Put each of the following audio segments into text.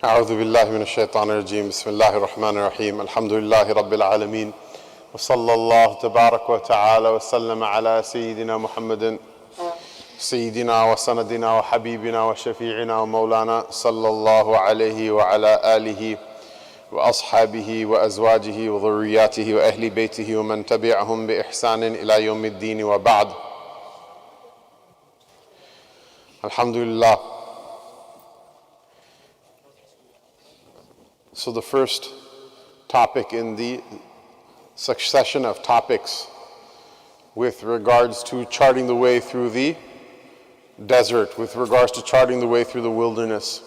أعوذ بالله من الشيطان الرجيم بسم الله الرحمن الرحيم الحمد لله رب العالمين وصلى الله تبارك وتعالى وسلم على سيدنا محمد سيدنا وسندنا وحبيبنا وشفيعنا ومولانا صلى الله عليه وعلى آله وأصحابه وأزواجه وذرياته وأهل بيته ومن تبعهم بإحسان إلى يوم الدين وبعد. Alhamdulillah. So the first topic in the succession of topics with regards to charting the way through the desert, with regards to charting the way through the wilderness,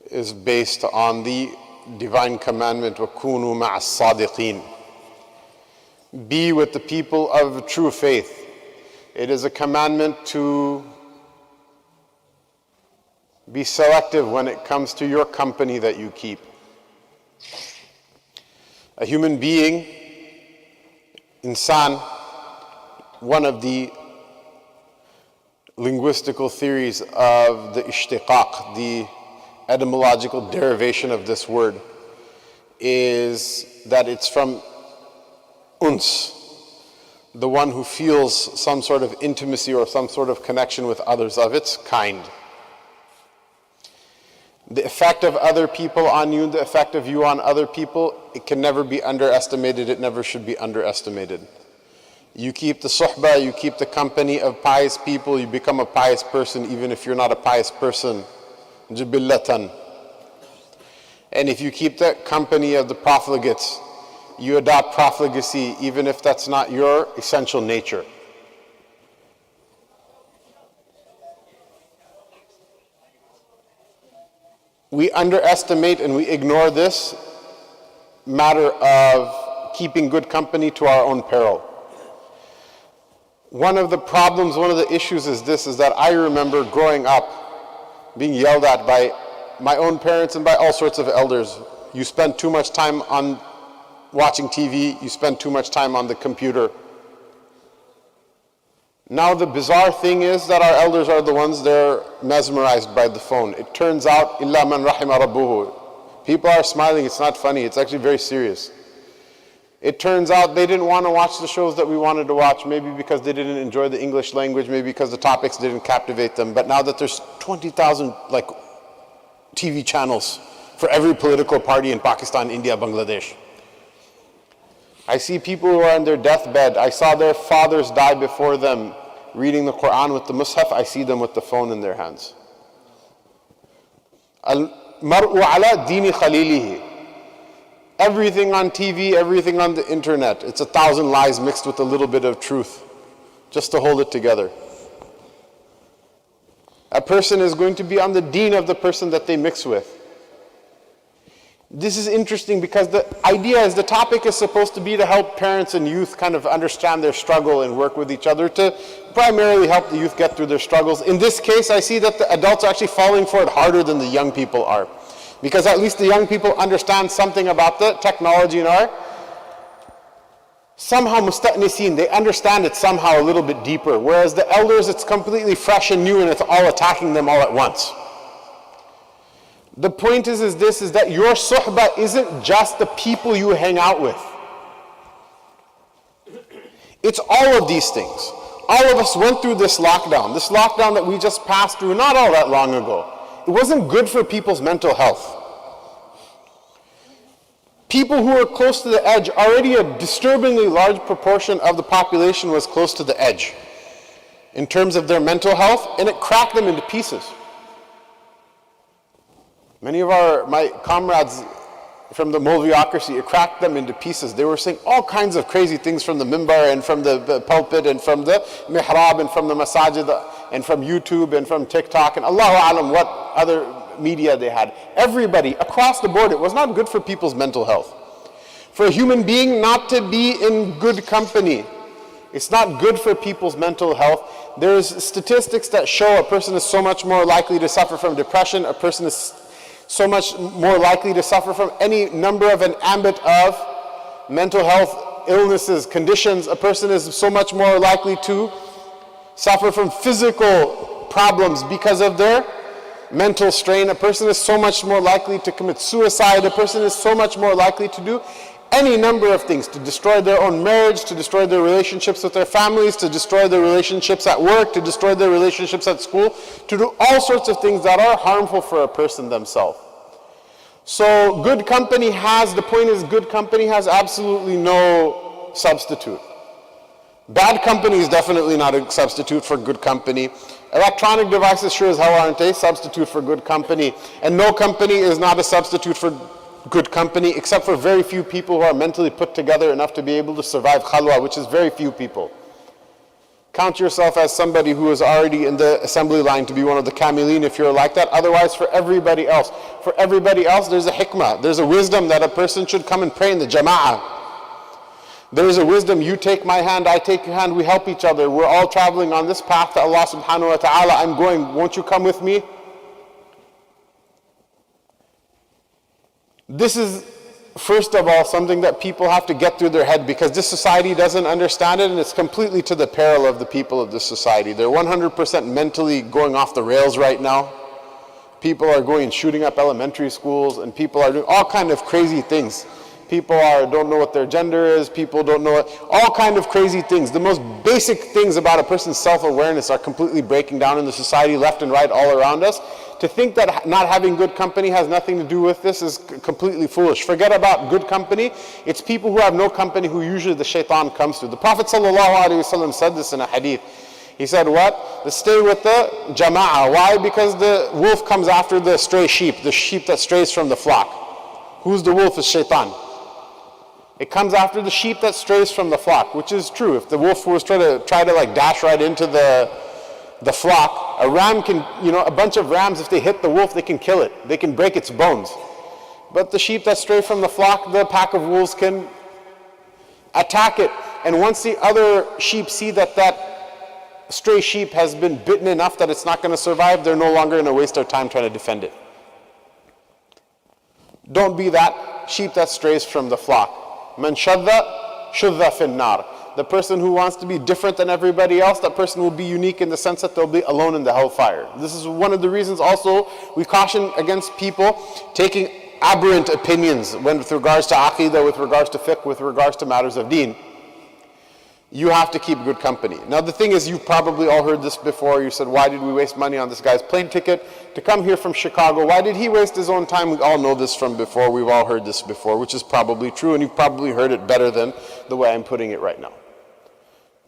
is based on the divine commandment, وَكُونُوا مَعَ الصَّادِقِينَ. Be with the people of true faith. It is a commandment to be selective when it comes to your company that you keep. A human being, insan, one of the linguistical theories of the ishtiqaq, the etymological derivation of this word, is that it's from uns, the one who feels some sort of intimacy or some sort of connection with others of its kind. The effect of other people on you, the effect of you on other people, it can never be underestimated, it never should be underestimated. You keep the suhbah, you keep the company of pious people, you become a pious person even if you're not a pious person. Jibillatan. And if you keep the company of the profligates, you adopt profligacy even if that's not your essential nature. We underestimate and we ignore this matter of keeping good company to our own peril. One of the problems, one of the issues is this, is that I remember growing up being yelled at by my own parents and by all sorts of elders. You spend too much time on watching TV, you spend too much time on the computer. Now the bizarre thing is that our elders are the ones they're mesmerized by the phone. It turns out, illa man rahima rabbuhu. People are smiling, it's not funny, it's actually very serious. It turns out they didn't want to watch the shows that we wanted to watch, maybe because they didn't enjoy the English language, maybe because the topics didn't captivate them. But now that there's 20,000 TV channels for every political party in Pakistan, India, Bangladesh. I see people who are on their deathbed. I saw their fathers die before them reading the Quran with the mushaf. I see them with the phone in their hands. Al-mar'u ala dini khalilihi. Everything on TV, everything on the internet. It's 1,000 lies mixed with a little bit of truth, just to hold it together. A person is going to be on the deen of the person that they mix with. This is interesting because the idea is, the topic is supposed to be to help parents and youth kind of understand their struggle and work with each other to primarily help the youth get through their struggles. In this case, I see that the adults are actually falling for it harder than the young people are. Because at least the young people understand something about the technology and are somehow musta'nisin, they understand it somehow a little bit deeper. Whereas the elders, it's completely fresh and new and it's all attacking them all at once. The point is that your suhbah isn't just the people you hang out with. It's all of these things. All of us went through this lockdown that we just passed through not all that long ago. It wasn't good for people's mental health. People who are close to the edge, already a disturbingly large proportion of the population was close to the edge in terms of their mental health, and it cracked them into pieces. Many of my comrades from the Molviocracy, it cracked them into pieces. They were saying all kinds of crazy things from the mimbar and from the pulpit and from the mihrab and from the masajid and from YouTube and from TikTok and Allahu Alam what other media they had. Everybody, across the board, it was not good for people's mental health. For a human being not to be in good company, it's not good for people's mental health. There's statistics that show a person is so much more likely to suffer from depression, a person is so much more likely to suffer from any number of an ambit of mental health illnesses, conditions. A person is so much more likely to suffer from physical problems because of their mental strain. A person is so much more likely to commit suicide. A person is so much more likely to do any number of things, to destroy their own marriage, to destroy their relationships with their families, to destroy their relationships at work, to destroy their relationships at school, to do all sorts of things that are harmful for a person themselves. So good company the point is good company has absolutely no substitute. Bad company is definitely not a substitute for good company. Electronic devices sure as hell aren't a substitute for good company. And no company is not a substitute for good company, except for very few people who are mentally put together enough to be able to survive khalwa, which is very few people. Count yourself as somebody who is already in the assembly line to be one of the kamilin if you're like that. Otherwise, for everybody else, there's a hikmah, there's a wisdom that a person should come and pray in the jama'ah. There's a wisdom, you take my hand, I take your hand, we help each other. We're all traveling on this path to Allah subhanahu wa ta'ala. I'm going, won't you come with me? This is, first of all, something that people have to get through their head, because this society doesn't understand it, and it's completely to the peril of the people of this society. They're 100% mentally going off the rails right now. People are going and shooting up elementary schools, and people are doing all kind of crazy things. People don't know what their gender is, people don't know all kind of crazy things. The most basic things about a person's self-awareness are completely breaking down in the society, left and right, all around us. To think that not having good company has nothing to do with this is completely foolish. Forget about good company. It's people who have no company who usually the shaitan comes to. The Prophet ﷺ said this in a hadith. He said what? Stay with the jama'ah. Why? Because the wolf comes after the stray sheep, the sheep that strays from the flock. Who's the wolf? Is shaitan. It comes after the sheep that strays from the flock, which is true. If the wolf was try to like dash right into the flock, a ram can, a bunch of rams, if they hit the wolf, they can kill it. They can break its bones. But the sheep that stray from the flock, the pack of wolves can attack it. And once the other sheep see that stray sheep has been bitten enough that it's not going to survive, they're no longer going to waste their time trying to defend it. Don't be that sheep that strays from the flock. Man shadda fin nar. The person who wants to be different than everybody else, that person will be unique in the sense that they'll be alone in the hellfire. This is one of the reasons also we caution against people taking aberrant opinions with regards to aqidah, with regards to fiqh, with regards to matters of deen. You have to keep good company. Now the thing is, you've probably all heard this before. You said, why did we waste money on this guy's plane ticket to come here from Chicago? Why did he waste his own time? We all know this from before. We've all heard this before, which is probably true, and you've probably heard it better than the way I'm putting it right now.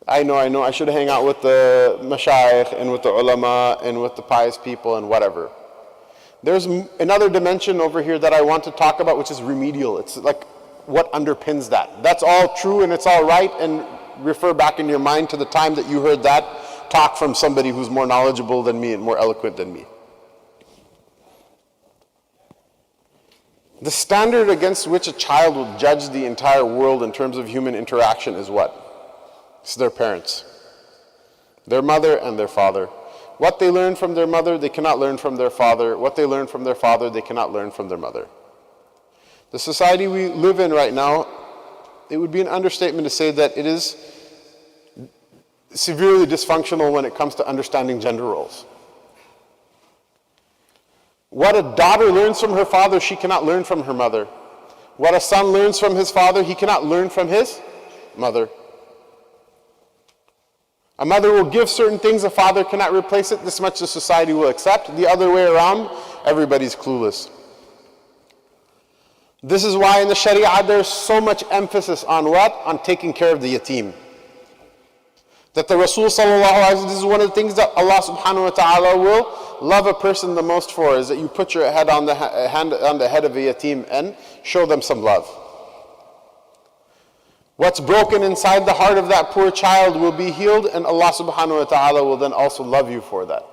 I know, I should hang out with the mashayikh and with the ulama and with the pious people and whatever. There's another dimension over here that I want to talk about, which is remedial. It's like what underpins that. That's all true and it's all right, and refer back in your mind to the time that you heard that talk from somebody who's more knowledgeable than me and more eloquent than me. The standard against which a child will judge the entire world in terms of human interaction is what? It's their parents. Their mother and their father. What they learn from their mother, they cannot learn from their father. What they learn from their father, they cannot learn from their mother. The society we live in right now, it would be an understatement to say that it is severely dysfunctional when it comes to understanding gender roles. What a daughter learns from her father, she cannot learn from her mother. What a son learns from his father, he cannot learn from his mother. A mother will give certain things, a father cannot replace it. This much the society will accept. The other way around, everybody's clueless. This is why in the Sharia there's so much emphasis on what? On taking care of the yatim. That the Rasul sallallahu alaihi wasallam, this is one of the things that Allah subhanahu wa ta'ala will love a person the most for, is that you put your head on the head of a yatim and show them some love. What's broken inside the heart of that poor child will be healed, and Allah subhanahu wa ta'ala will then also love you for that.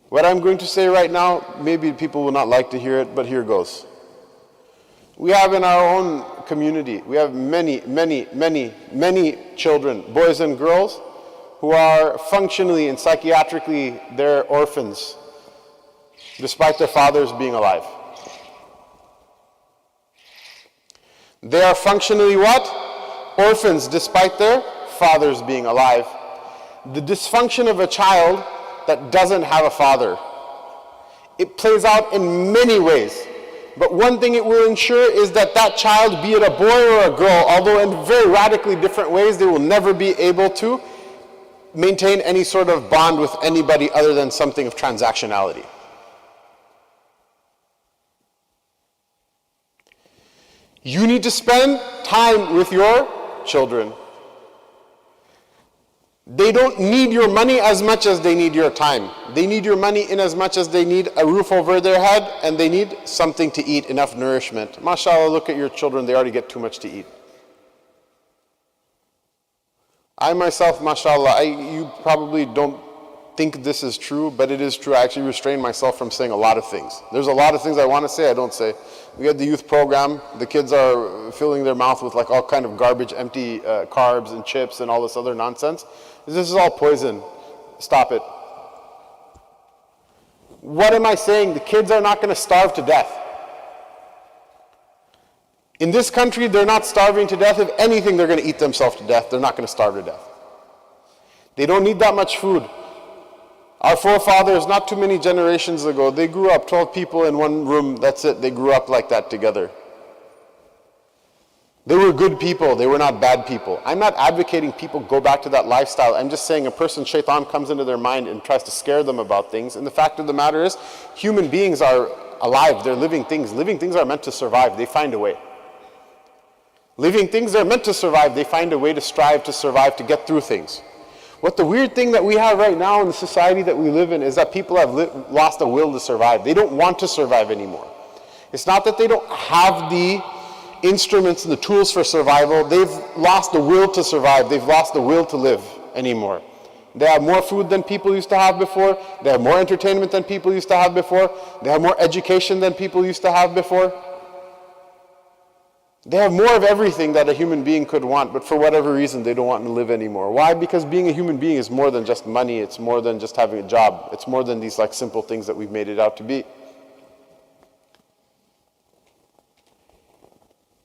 What I'm going to say right now, maybe people will not like to hear it, but here goes. We have in our own community, we have many children, boys and girls, who are functionally and psychiatrically, they're orphans, despite their fathers being alive. They are functionally what? Orphans, despite their fathers being alive. The dysfunction of a child that doesn't have a father. It plays out in many ways. But one thing it will ensure is that that child, be it a boy or a girl, although in very radically different ways, they will never be able to maintain any sort of bond with anybody other than something of transactionality. You need to spend time with your children. They don't need your money as much as they need your time. They need your money in as much as they need a roof over their head and they need something to eat, enough nourishment. MashaAllah, look at your children, they already get too much to eat. I myself, MashaAllah, you probably don't think this is true, but it is true. I actually restrain myself from saying a lot of things. There's a lot of things I want to say, I don't say. We had the youth program. The kids are filling their mouth with like all kind of garbage, empty carbs and chips and all this other nonsense. This is all poison. Stop it. What am I saying? The kids are not going to starve to death. In this country, they're not starving to death. If anything, they're going to eat themselves to death. They're not going to starve to death. They don't need that much food. Our forefathers, not too many generations ago, they grew up 12 people in one room. That's it. They grew up like that together. They were good people. They were not bad people. I'm not advocating people go back to that lifestyle. I'm just saying a person, shaitan comes into their mind and tries to scare them about things. And the fact of the matter is, human beings are alive. They're living things. Living things are meant to survive. They find a way. Living things are meant to survive. They find a way to strive to survive, to get through things. What the weird thing that we have right now in the society that we live in is that people have lost the will to survive. They don't want to survive anymore. It's not that they don't have the instruments and the tools for survival. They've lost the will to survive. They've lost the will to live anymore. They have more food than people used to have before. They have more entertainment than people used to have before. They have more education than people used to have before. They have more of everything that a human being could want, but for whatever reason, they don't want to live anymore. Why? Because being a human being is more than just money. It's more than just having a job. It's more than these like simple things that we've made it out to be.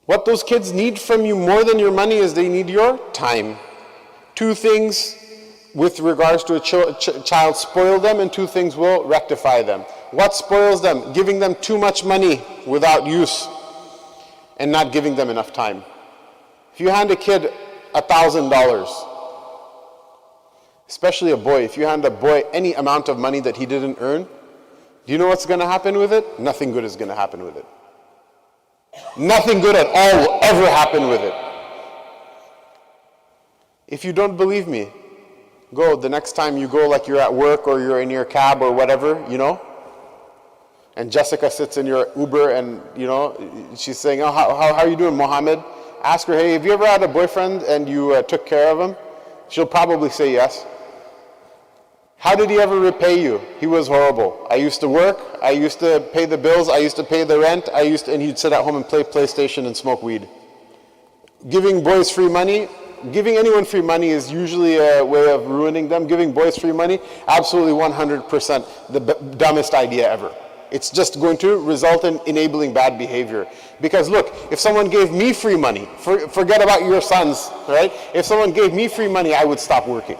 What those kids need from you more than your money is they need your time. Two things with regards to a child spoil them, and two things will rectify them. What spoils them? Giving them too much money without use and not giving them enough time. If you hand a kid $1,000, especially a boy, if you hand a boy any amount of money that he didn't earn, do you know what's going to happen with it? Nothing good is going to happen with it. Nothing good at all will ever happen with it. If you don't believe me, go the next time you go, like you're at work or you're in your cab or whatever, you know, and Jessica sits in your Uber and, you know, she's saying, oh, how are you doing, Mohammed? Ask her, hey, have you ever had a boyfriend and you took care of him? She'll probably say yes. How did he ever repay you? He was horrible. I used to work, I used to pay the bills, I used to pay the rent, and he'd sit at home and play PlayStation and smoke weed. Giving boys free money, giving anyone free money is usually a way of ruining them. Giving boys free money, absolutely 100% the dumbest idea ever. It's just going to result in enabling bad behavior. Because look, if someone gave me free money, forget about your sons, right? If someone gave me free money, I would stop working.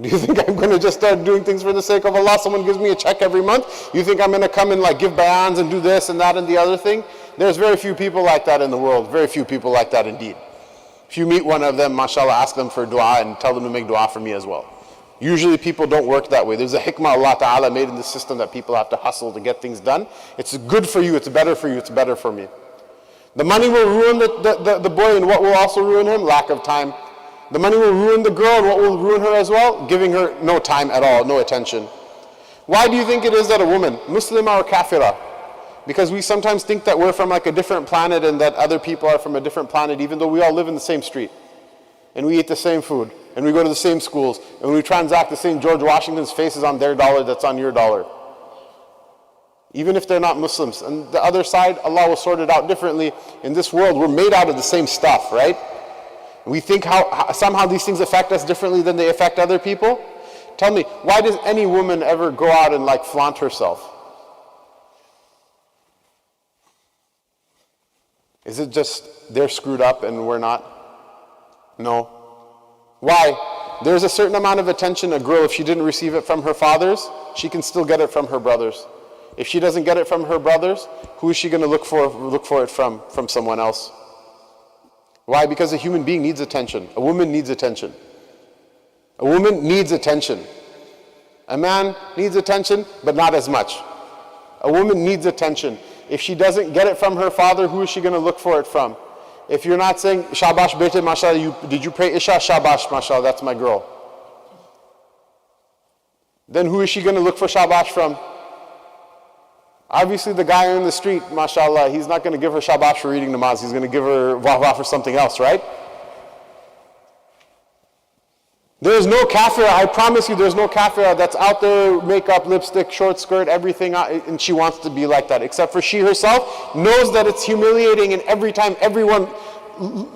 Do you think I'm going to just start doing things for the sake of Allah? Someone gives me a check every month. You think I'm going to come and like give bayans and do this and that and the other thing? There's very few people like that in the world. Very few people like that indeed. If you meet one of them, mashallah, ask them for dua and tell them to make dua for me as well. Usually people don't work that way. There's a hikmah Allah Ta'ala made in the system that people have to hustle to get things done. It's good for you, it's better for you, it's better for me. The money will ruin the boy, and what will also ruin him? Lack of time. The money will ruin the girl, and what will ruin her as well? Giving her no time at all, no attention. Why do you think it is that a woman, Muslima or Kafira? Because we sometimes think that we're from like a different planet and that other people are from a different planet, even though we all live in the same street. And we eat the same food, and we go to the same schools, and we transact the same George Washington's faces on their dollar that's on your dollar. Even if they're not Muslims. And the other side, Allah will sort it out differently. In this world, we're made out of the same stuff, right? We think how somehow these things affect us differently than they affect other people. Tell me, why does any woman ever go out and like flaunt herself? Is it just they're screwed up and we're not? No. Why? There's a certain amount of attention a girl, if she didn't receive it from her fathers, she can still get it from her brothers. If she doesn't get it from her brothers, who is she going to look for it from? From someone else. Why? Because a human being needs attention. A woman needs attention. A woman needs attention. A man needs attention, but not as much. A woman needs attention. If she doesn't get it from her father, who is she going to look for it from? If you're not saying, Shabash bete, mashallah, did you pray Isha? Shabash, mashallah, that's my girl. Then who is she going to look for shabash from? Obviously the guy in the street, mashallah, he's not going to give her shabash for reading namaz. He's going to give her wah wah for something else, right? There is no kafira, I promise you, there's no kafira that's out there, makeup, lipstick, short skirt, everything, and she wants to be like that. Except for she herself knows that it's humiliating, and every time everyone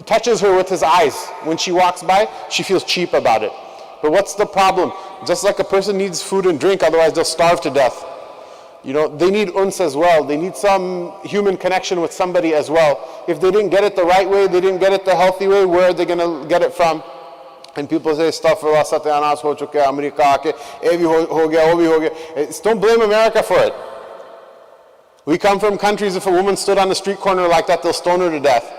touches her with his eyes when she walks by, she feels cheap about it. But what's the problem? Just like a person needs food and drink, otherwise they'll starve to death. You know, they need uns as well. They need some human connection with somebody as well. If they didn't get it the right way, they didn't get it the healthy way, where are they going to get it from? And people say, astaghfirullah, satyanas ho chuke, America aake, ye bhi ho gaya, wo bhi ho gaya. Don't blame America for it. We come from countries, if a woman stood on the street corner like that, they'll stone her to death.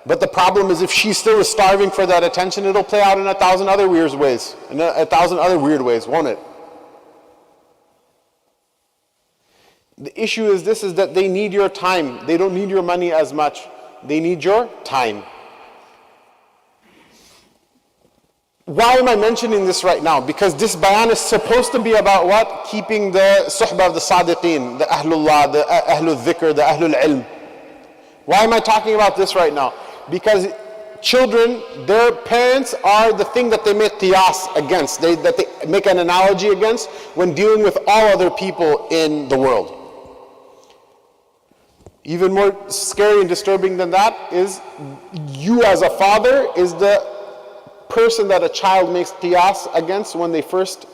But the problem is, if she still is starving for that attention, it'll play out in 1,000 other weird ways. In 1,000 other weird ways, won't it? The issue is this, is that they need your time. They don't need your money as much. They need your time. Why am I mentioning this right now? Because this bayan is supposed to be about what? Keeping the suhbah of the sadiqeen, the ahlullah, the ahlul dhikr, the ahlul ilm. Why am I talking about this right now? Because children, their parents are the thing that they make qiyas against, that they make an analogy against when dealing with all other people in the world. Even more scary and disturbing than that is, you as a father is the person that a child makes qiyas against when they first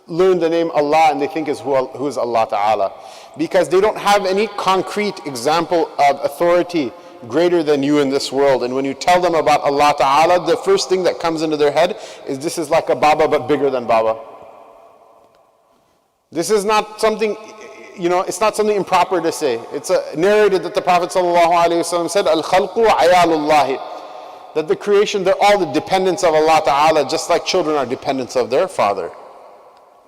learn the name Allah and they think is who is Allah Ta'ala. Because they don't have any concrete example of authority greater than you in this world. And when you tell them about Allah Ta'ala, the first thing that comes into their head is, this is like a Baba but bigger than Baba. This is not something, it's not something improper to say. It's narrated that the Prophet ﷺ said, Al-khalqu ayalullahi. That the creation, they're all the dependents of Allah Ta'ala, just like children are dependents of their father.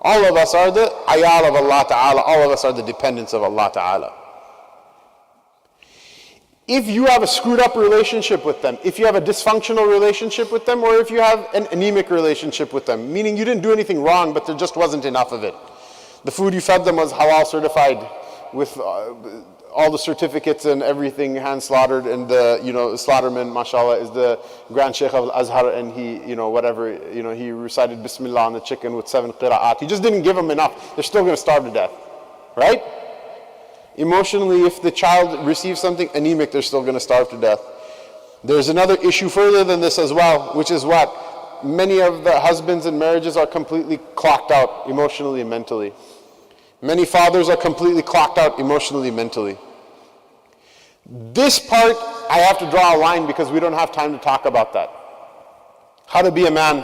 All of us are the ayal of Allah Ta'ala. All of us are the dependents of Allah Ta'ala. If you have a screwed up relationship with them, if you have a dysfunctional relationship with them, or if you have an anemic relationship with them, meaning you didn't do anything wrong, but there just wasn't enough of it. The food you fed them was halal certified, with all the certificates and everything, hand slaughtered, and the slaughterman, mashallah, is the Grand Shaykh of Al-Azhar, and he, he recited Bismillah on the chicken with 7 qira'at. He just didn't give them enough. They're still going to starve to death, right? Emotionally, if the child receives something anemic, they're still going to starve to death. There's another issue further than this as well, which is what? Many of the husbands in marriages are completely clocked out emotionally and mentally. Many fathers are completely clocked out emotionally, mentally. This part, I have to draw a line because we don't have time to talk about that. How to be a man,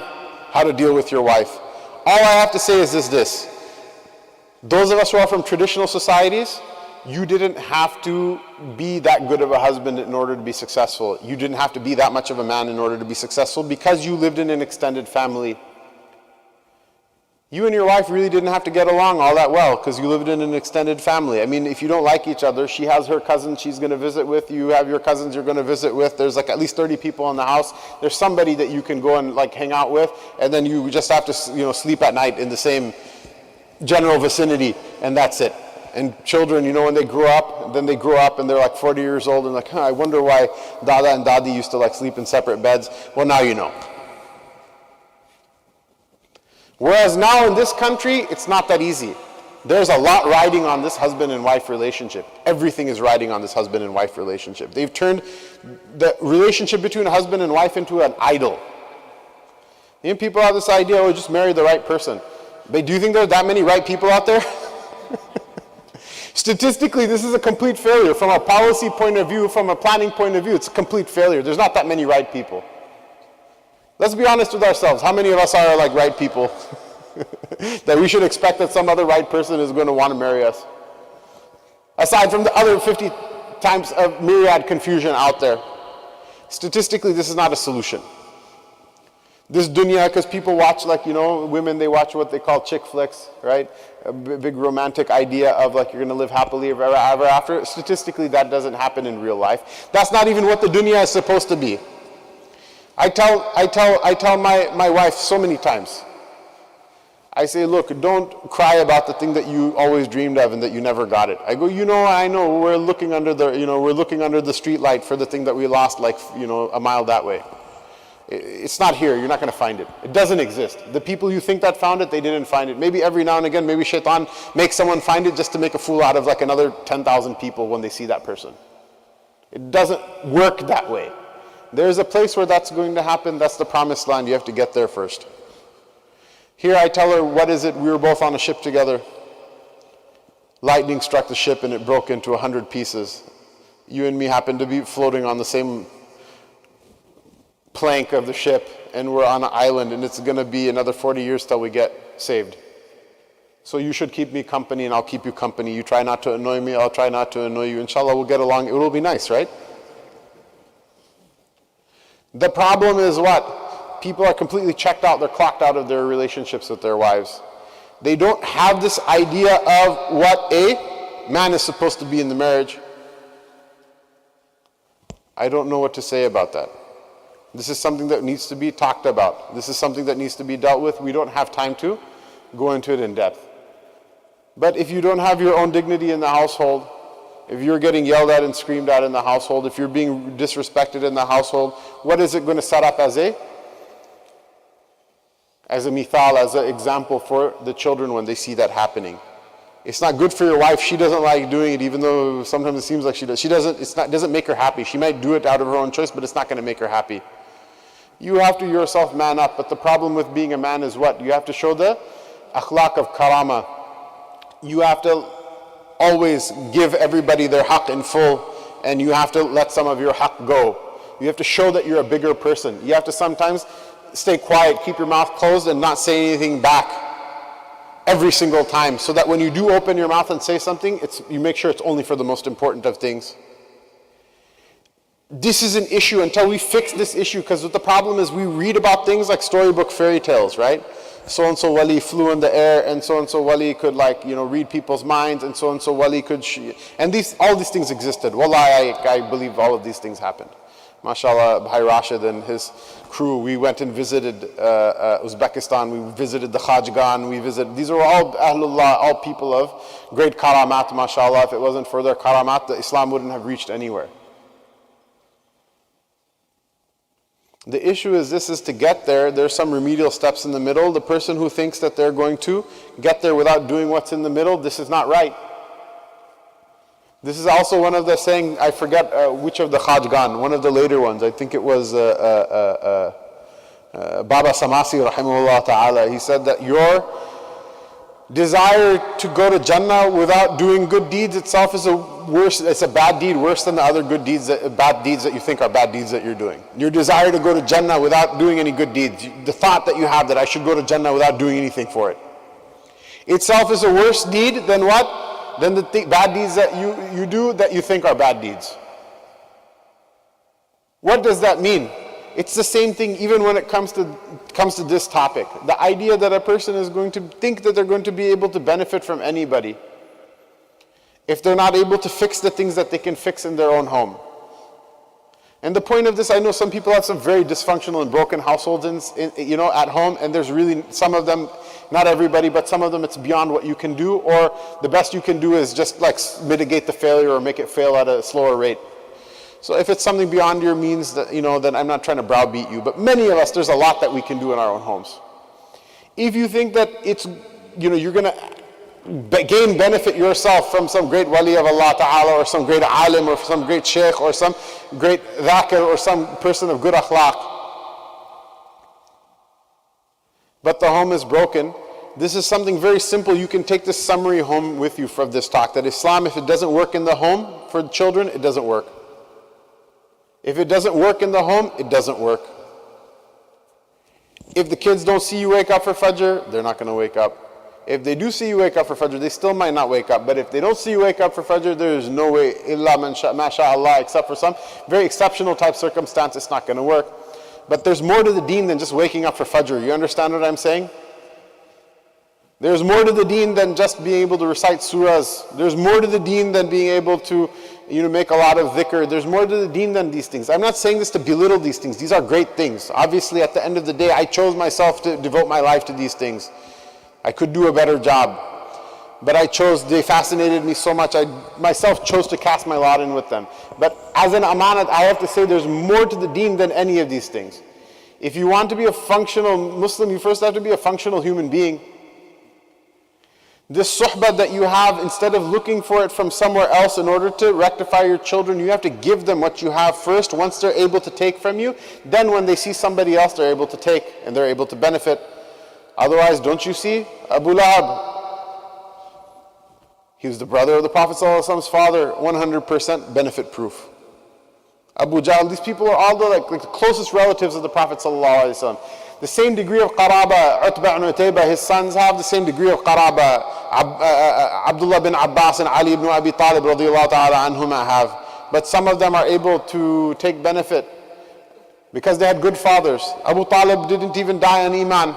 how to deal with your wife. All I have to say is this. Those of us who are from traditional societies, you didn't have to be that good of a husband in order to be successful. You didn't have to be that much of a man in order to be successful because you lived in an extended family. You and your wife really didn't have to get along all that well because you lived in an extended family. I mean, if you don't like each other, she has her cousins she's going to visit with, you have your cousins you're going to visit with, there's like at least 30 people in the house. There's somebody that you can go and like hang out with, and then you just have to sleep at night in the same general vicinity, and that's it. And children, when they grow up, then they grow up and they're like 40 years old and like, I wonder why Dada and Dadi used to like sleep in separate beds. Well, now you know. Whereas now in this country, it's not that easy. There's a lot riding on this husband and wife relationship. Everything is riding on this husband and wife relationship. They've turned the relationship between a husband and wife into an idol. People have this idea, just marry the right person. But do you think there are that many right people out there? Statistically, this is a complete failure. From a policy point of view, from a planning point of view, it's a complete failure. There's not that many right people. Let's be honest with ourselves. How many of us are like right people? That we should expect that some other right person is going to want to marry us? Aside from the other 50 times of myriad confusion out there. Statistically, this is not a solution. This dunya, because people watch, like, women, they watch what they call chick flicks, right? A big romantic idea of like you're going to live happily ever after. Statistically, that doesn't happen in real life. That's not even what the dunya is supposed to be. I tell my wife so many times. I say, look, don't cry about the thing that you always dreamed of and that you never got it. I go, I know we're looking under the street light for the thing that we lost, like, a mile that way. It's not here. You're not going to find it. It doesn't exist. The people you think that found it, they didn't find it. Maybe every now and again, maybe shaitan makes someone find it just to make a fool out of like another 10,000 people when they see that person. It doesn't work that way. There's a place where that's going to happen. That's the promised land. You have to get there first. Here I tell her, what is it? We were both on a ship together. Lightning struck the ship and it broke into 100 pieces. You and me happened to be floating on the same plank of the ship, and we're on an island, and it's going to be another 40 years till we get saved. So you should keep me company and I'll keep you company. You try not to annoy me, I'll try not to annoy you. Inshallah, we'll get along. It will be nice, right? The problem is what? People are completely checked out. They're clocked out of their relationships with their wives. They don't have this idea of what a man is supposed to be in the marriage. I don't know what to say about that. This is something that needs to be talked about. This is something that needs to be dealt with. We don't have time to go into it in depth. But if you don't have your own dignity in the household, if you're getting yelled at and screamed at in the household, if you're being disrespected in the household, what is it going to set up as a mithal, as an example for the children when they see that happening? It's not good for your wife. She doesn't like doing it, even though sometimes it seems like she does. It doesn't make her happy. She might do it out of her own choice, but it's not going to make her happy. You have to yourself man up, but the problem with being a man is what? You have to show the akhlaq of karama. You have to always give everybody their haqq in full, and you have to let some of your haqq go. You have to show that you're a bigger person. You have to sometimes stay quiet, keep your mouth closed, and not say anything back every single time, so that when you do open your mouth and say something, you make sure it's only for the most important of things. This is an issue until we fix this issue, because what the problem is, we read about things like storybook fairy tales, right? So-and-so wali flew in the air, and so-and-so wali could read people's minds, and so-and-so wali could, and all these things existed. Wallahi, I believe all of these things happened. MashaAllah, Bhai Rashid and his crew, we went and visited Uzbekistan, we visited the Khajgan, these are all Ahlullah, all people of great karamat, MashaAllah. If it wasn't for their karamat, the Islam wouldn't have reached anywhere. The issue is to get there, there's some remedial steps in the middle. The person who thinks that they're going to get there without doing what's in the middle, this is not right. This is also one of the saying, I forget which of the Khajgan, one of the later ones, I think it was Baba Samasi rahimahullah ta'ala. He said that your desire to go to Jannah without doing good deeds itself is it's a bad deed, worse than the other bad deeds that you think are bad deeds that you're doing. Your desire to go to Jannah without doing any good deeds, the thought that you have that I should go to Jannah without doing anything for it, itself is a worse deed than what? Than the bad deeds that you do that you think are bad deeds. What does that mean? It's the same thing even when it comes to this topic. The idea that a person is going to think that they're going to be able to benefit from anybody if they're not able to fix the things that they can fix in their own home. And the point of this, I know some people have some very dysfunctional and broken households at home, and there's really some of them, not everybody, but some of them it's beyond what you can do, or the best you can do is just like mitigate the failure or make it fail at a slower rate. So if it's something beyond your means, that then I'm not trying to browbeat you, but many of us, there's a lot that we can do in our own homes. If you think that you're going to gain benefit yourself from some great wali of Allah Ta'ala, or some great alim, or some great sheikh, or some great dhakir, or some person of good akhlaq, but the home is broken, this is something very simple. You can take this summary home with you from this talk, that Islam, if it doesn't work in the home for children, it doesn't work. If it doesn't work in the home, it doesn't work. If the kids don't see you wake up for Fajr, they're not going to wake up. If they do see you wake up for Fajr, they still might not wake up. But if they don't see you wake up for Fajr, there is no way, illa masha'Allah, except for some very exceptional type circumstance, it's not going to work. But there's more to the deen than just waking up for Fajr. You understand what I'm saying? There's more to the deen than just being able to recite surahs. There's more to the deen than being able to make a lot of dhikr. There's more to the deen than these things. I'm not saying this to belittle these things. These are great things. Obviously, at the end of the day, I chose myself to devote my life to these things. I could do a better job. But they fascinated me so much, I myself chose to cast my lot in with them. But as an amanat, I have to say there's more to the deen than any of these things. If you want to be a functional Muslim, you first have to be a functional human being. This suhbah that you have, instead of looking for it from somewhere else in order to rectify your children, you have to give them what you have first. Once they're able to take from you, then when they see somebody else, they're able to take and they're able to benefit. Otherwise, don't you see Abu Lahab? He was the brother of the Prophet ﷺ's father, 100% benefit proof. Abu Jahl, these people are all the closest relatives of the Prophet ﷺ. The same degree of qaraba, Utbah and Utaybah, his sons have the same degree of qaraba. Abdullah bin Abbas and Ali ibn Abi Talib radiyallahu ta'ala anhuma have. But some of them are able to take benefit because they had good fathers. Abu Talib didn't even die on Iman,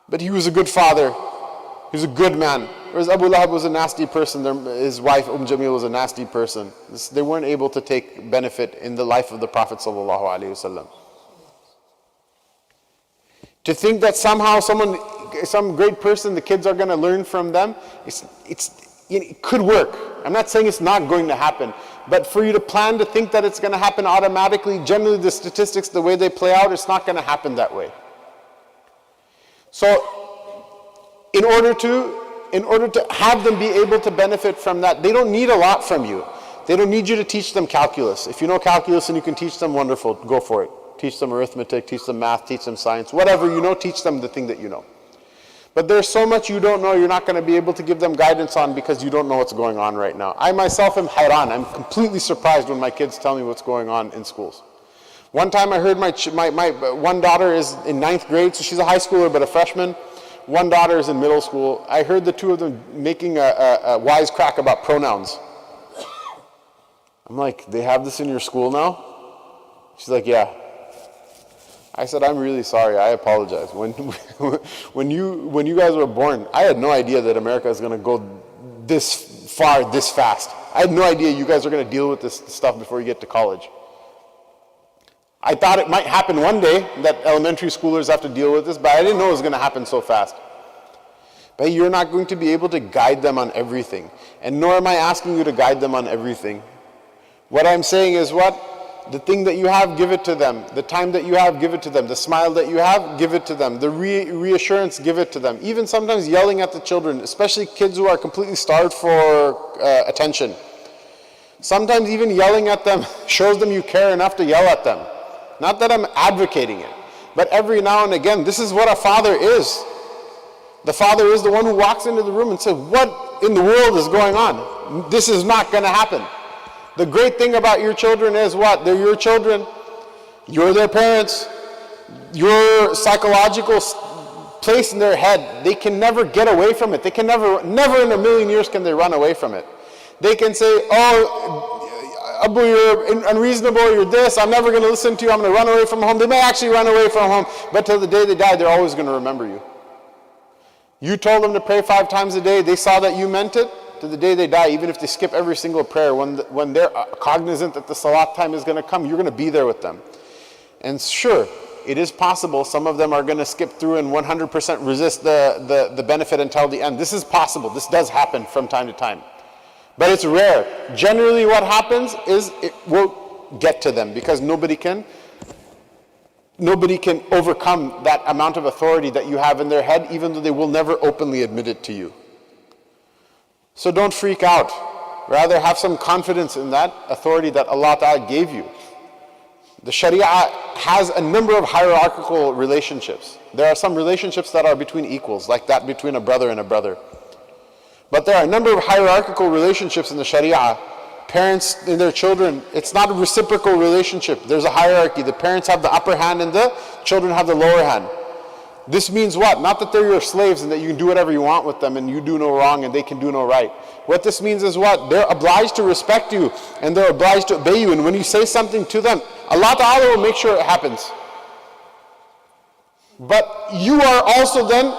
but he was a good father. He was a good man. Whereas Abu Lahab was a nasty person. His wife Jamil was a nasty person. They weren't able to take benefit in the life of the Prophet sallallahu alaihi wasallam. To think that somehow some great person, the kids are going to learn from them, it could work. I'm not saying it's not going to happen, but for you to plan to think that it's going to happen automatically, generally the statistics, the way they play out, it's not going to happen that way. So, in order to have them be able to benefit from that, they don't need a lot from you. They don't need you to teach them calculus. If you know calculus and you can teach them, wonderful, go for it. Teach them arithmetic, teach them math, teach them science, whatever you know, teach them the thing that you know. But there's so much you don't know, you're not going to be able to give them guidance on because you don't know what's going on right now. I myself am hayran. I'm completely surprised when my kids tell me what's going on in schools. One time I heard my one daughter is in 9th grade, so she's a high schooler but a freshman. One daughter is in middle school. I heard the two of them making a wisecrack about pronouns. I'm like, they have this in your school now? She's like, yeah. I said, I'm really sorry, I apologize. When you guys were born, I had no idea that America is going to go this far, this fast. I had no idea you guys are going to deal with this stuff before you get to college. I thought it might happen one day that elementary schoolers have to deal with this, but I didn't know it was going to happen so fast. But you're not going to be able to guide them on everything, and nor am I asking you to guide them on everything. What I'm saying is what? The thing that you have, give it to them. The time that you have, give it to them. The smile that you have, give it to them. The reassurance, give it to them. Even sometimes yelling at the children, especially kids who are completely starved for attention. Sometimes even yelling at them shows them you care enough to yell at them. Not that I'm advocating it, but every now and again, this is what a father is. The father is the one who walks into the room and says, what in the world is going on? This is not going to happen. The great thing about your children is what? They're your children. You're their parents. Your psychological place in their head, they can never get away from it. They can never in a million years can they run away from it. They can say, oh, Abu, you're unreasonable, you're this, I'm never going to listen to you, I'm going to run away from home. They may actually run away from home, but till the day they die, they're always going to remember you. You told them to pray 5 times a day, they saw that you meant it. To the day they die, even if they skip every single prayer, when they're cognizant that the salat time is going to come, you're going to be there with them. And sure, it is possible some of them are going to skip through and 100% resist the benefit until the end. This is possible. This does happen from time to time. But it's rare. Generally what happens is it will get to them because nobody can overcome that amount of authority that you have in their head, even though they will never openly admit it to you. So don't freak out. Rather have some confidence in that authority that Allah Ta'ala gave you. The Sharia has a number of hierarchical relationships. There are some relationships that are between equals, like that between a brother and a brother. But there are a number of hierarchical relationships in the Sharia. Parents and their children, it's not a reciprocal relationship. There's a hierarchy. The parents have the upper hand and the children have the lower hand. This means what? Not that they're your slaves and that you can do whatever you want with them and you do no wrong and they can do no right. What this means is what? They're obliged to respect you and they're obliged to obey you. And when you say something to them, Allah Ta'ala will make sure it happens. But you are also then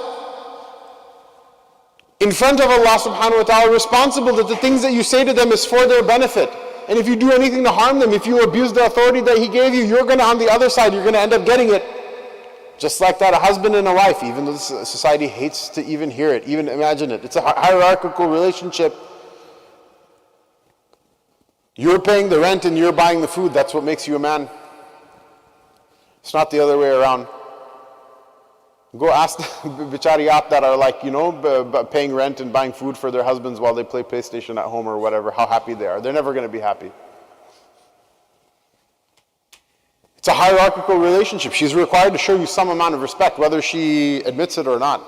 in front of Allah subhanahu wa ta'ala responsible that the things that you say to them is for their benefit. And if you do anything to harm them, if you abuse the authority that He gave you, you're going to, on the other side, you're going to end up getting it. Just like that, a husband and a wife, even though society hates to even hear it, even imagine it. It's a hierarchical relationship. You're paying the rent and you're buying the food. That's what makes you a man. It's not the other way around. Go ask the bichariyat that are like, paying rent and buying food for their husbands while they play PlayStation at home or whatever, how happy they are. They're never going to be happy. It's a hierarchical relationship. She's required to show you some amount of respect, whether she admits it or not.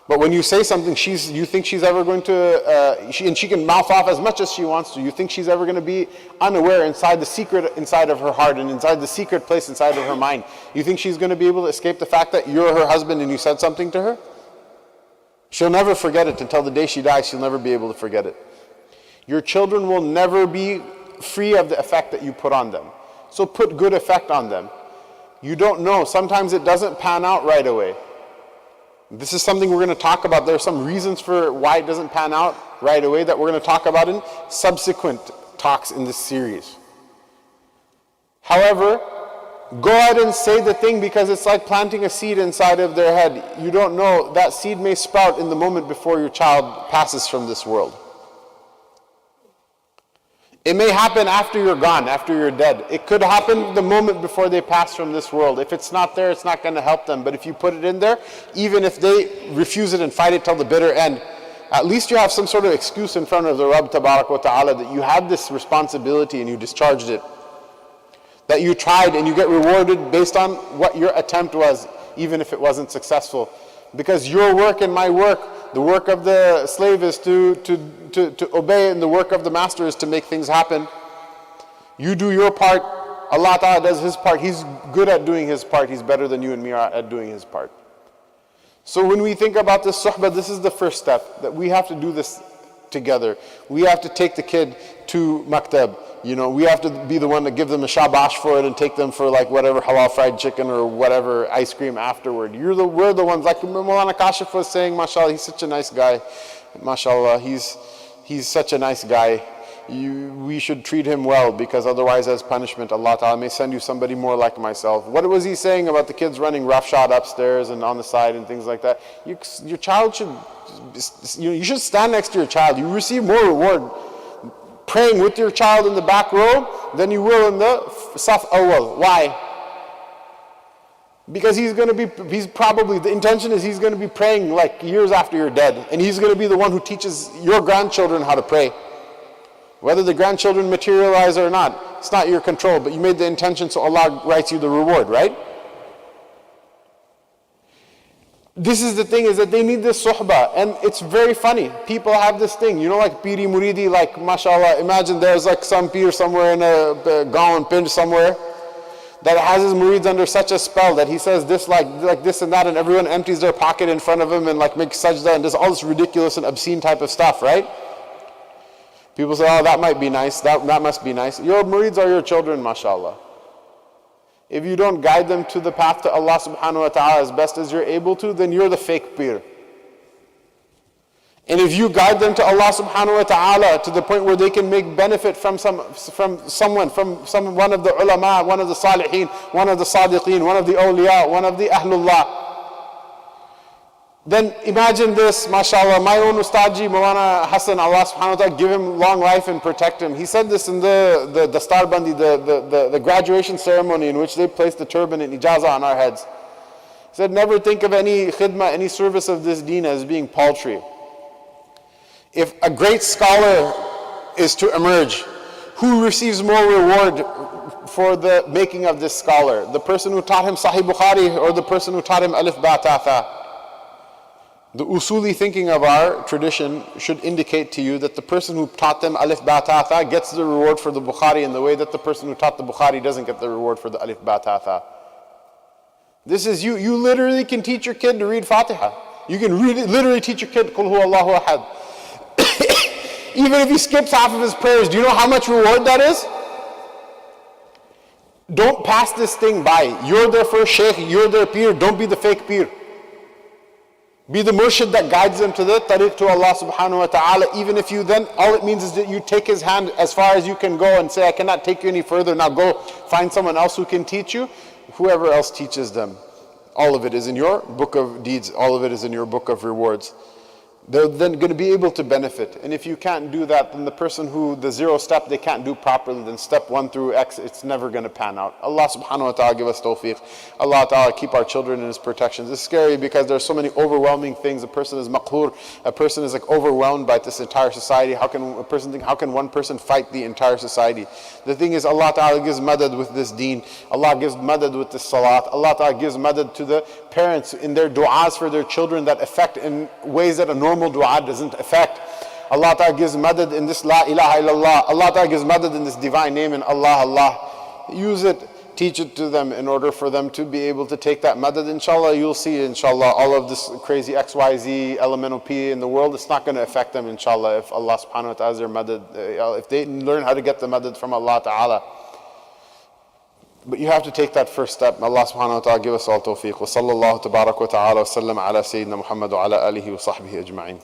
But when you say something, you think she's ever going to, and she can mouth off as much as she wants to, you think she's ever going to be unaware inside the secret inside of her heart and inside the secret place inside of her mind. You think she's going to be able to escape the fact that you're her husband and you said something to her? She'll never forget it until the day she dies. She'll never be able to forget it. Your children will never be free of the effect that you put on them. So put good effect on them. You don't know. Sometimes it doesn't pan out right away. This is something we're going to talk about. There are some reasons for why it doesn't pan out right away that we're going to talk about in subsequent talks in this series. However, go ahead and say the thing because it's like planting a seed inside of their head. You don't know. That seed may sprout in the moment before your child passes from this world. It may happen after you're gone, after you're dead. It could happen the moment before they pass from this world. If it's not there, it's not going to help them. But if you put it in there, even if they refuse it and fight it till the bitter end, at least you have some sort of excuse in front of the Rabb Tabarak wa Ta'ala that you had this responsibility and you discharged it. That you tried and you get rewarded based on what your attempt was, even if it wasn't successful. Because your work and my work, the work of the slave is to obey, and the work of the master is to make things happen. You do your part, Allah Ta'ala does His part. He's good at doing His part. He's better than you and me are at doing His part. So when we think about this suhbah, this is the first step, that we have to do this together. We have to take the kid to maktab. We have to be the one to give them a shabash for it and take them for like whatever halal fried chicken or whatever ice cream afterward. We're the ones, like Maulana Kashif was saying, mashallah, he's such a nice guy. Mashallah, he's such a nice guy. We should treat him well, because otherwise as punishment Allah Ta'ala may send you somebody more like myself. What was he saying about the kids running roughshod upstairs and on the side and things like that? Your child should, you should stand next to your child. You receive more reward praying with your child in the back row than you will in the saf awal. Why? Because the intention is he's going to be praying like years after you're dead, and he's going to be the one who teaches your grandchildren how to pray. Whether the grandchildren materialize or not, it's not your control, but you made the intention, so Allah writes you the reward, right? This is the thing, is that they need this suhbah, and it's very funny. People have this thing, like Piri Muridi, like mashallah, imagine there's like some Pir somewhere in a Gaon Pind somewhere that has his murids under such a spell that he says this like this and that, and everyone empties their pocket in front of him and like makes sajda and does all this ridiculous and obscene type of stuff, right? People say, oh, that might be nice, that must be nice. Your murids are your children, mashallah. If you don't guide them to the path to Allah subhanahu wa ta'ala as best as you're able to, then you're the fake pir. And if you guide them to Allah subhanahu wa ta'ala to the point where they can make benefit from one of the ulama, one of the salihin, one of the sadiqeen, one of the awliya, one of the ahlullah, then imagine this, mashallah, my own Ustadji, Maulana Hassan, Allah subhanahu wa ta'ala give him long life and protect him. He said this in the Dastarbandi, the graduation ceremony in which they placed the turban and ijazah on our heads. He said, never think of any khidmah, any service of this deen as being paltry. If a great scholar is to emerge, who receives more reward for the making of this scholar? The person who taught him Sahih Bukhari or the person who taught him Alif Ba Ta Tha? The usuli thinking of our tradition should indicate to you that the person who taught them alif ba ta tha gets the reward for the Bukhari in the way that the person who taught the Bukhari doesn't get the reward for the alif ba ta tha. This is you literally can teach your kid to read Fatiha. You can literally teach your kid Qul huwa Allahu ahad. Even if he skips half of his prayers, do you know how much reward that is? Don't pass this thing by. You're their first shaykh, you're their peer, don't be the fake peer. Be the murshid that guides them to the tariq to Allah subhanahu wa ta'ala. Even if you then, all it means is that you take his hand as far as you can go and say, I cannot take you any further, now go find someone else who can teach you. Whoever else teaches them. All of it is in your book of deeds, all of it is in your book of rewards. They're then going to be able to benefit. And if you can't do that, then the person who, the 0 step they can't do properly, then step 1 through X, it's never going to pan out. Allah subhanahu wa ta'ala give us tawfiq. Allah ta'ala keep our children in His protections. It's scary because there's so many overwhelming things. A person is maqhur, a person is like overwhelmed by this entire society. How can a person think, how can one person fight the entire society? The thing is, Allah ta'ala gives madad with this deen. Allah gives madad with this salat. Allah ta'ala gives madad to the parents in their du'as for their children that affect in ways that a normal dua doesn't affect. Allah Ta'ala gives madad in this La ilaha illallah. Allah Ta'ala gives madad in this divine name in Allah, Allah. Use it, teach it to them in order for them to be able to take that madad. Inshallah, you'll see, inshallah, all of this crazy XYZ elemental P in the world, it's not going to affect them, inshallah, if Allah subhanahu wa ta'ala is their madad, if they learn how to get the madad from Allah Ta'ala. But you have to take that first step. Allah subhanahu wa ta'ala give us all tawfiq. Wa sallallahu tabarak wa ta'ala wa sallam ala Sayyidina Muhammad wa ala alihi wa sahbihi ajma'in.